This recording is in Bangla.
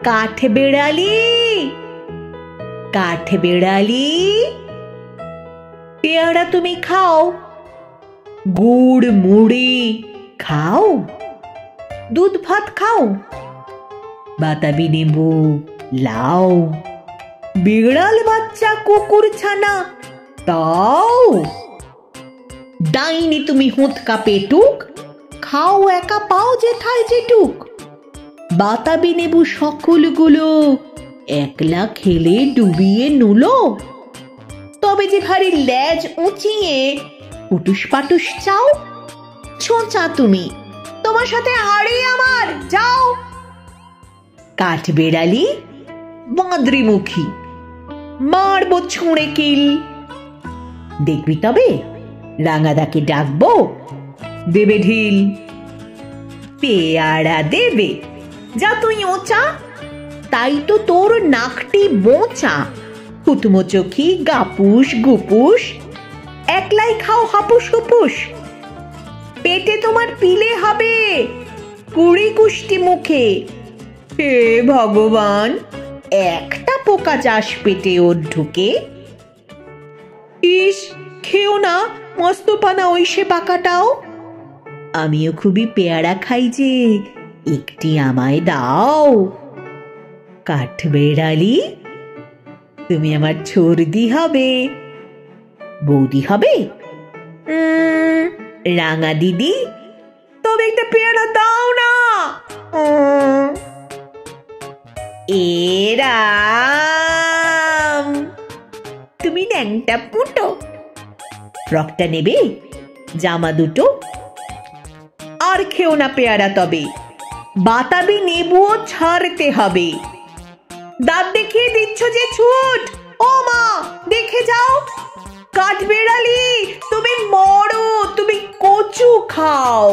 কাঠবেড়ালি, কাঠবেড়ালি, পেয়ারা তুমি খাও, গুড় মুড়ি খাও, দুধ ভাত খাও, বাতাবি নেবু, লাও, বিড়াল বাচ্চা কুকুর ছানা তাও। ডাইনি তুমি হুঁতকা পেটুক, খাও একা পাও যেথায় যেটুক। বাতাবি নেবু সকলগুলো একলা খেলে ডুবিয়ে নুলো। তবে যে ভারী লেজ উঁচিয়ে পুটুস পাটুস চাও, ছোঁচা তুমি, তোমার সাথে হাড়ি আমার, যাও। কাঠবেড়ালি বাঁদরিমুখী, মারবো ছুঁড়ে কিল। দেখবি তবে রাঙাদাকে ডাকবো, দেবে ঢিল। পেয়ারা দেবে, যা তুই ওচা, তাই তো তোর নাকটি বোঁচা। হুতমো চোখি গাপুস গুপুস, একলাই খাও হাপুস হুপুস। পেটে তোমার পিলে হবে 20 কুষ্টি মুখে। হে ভগবান, একটা পোকা চাষ পেটে ওর ঢুকে। ইস, খেও না মস্তপানা ওই সে পাকাটাও। আমিও খুবই পেয়ারা খাই যে, একটি আমায় দাও। কাঠবেড়ালি তুমি আমার ছর্দি হবে, বৌদি হবে, রাঙা দিদি, তবে একটা পেয়ারা দাও না। এরাম, তুমি ন্যাংটা পুটো, ফ্রকটা নেবে, জামা দুটো, আর খেও না পেয়ারা তবে, বাতাবি নেবুও ছাড়তে হবে। দাঁত দেখিয়ে দিচ্ছ যে ছুট, ও মা দেখে যাও। কাঠবেড়ালি তুমি মরো, তুমি কচু খাও।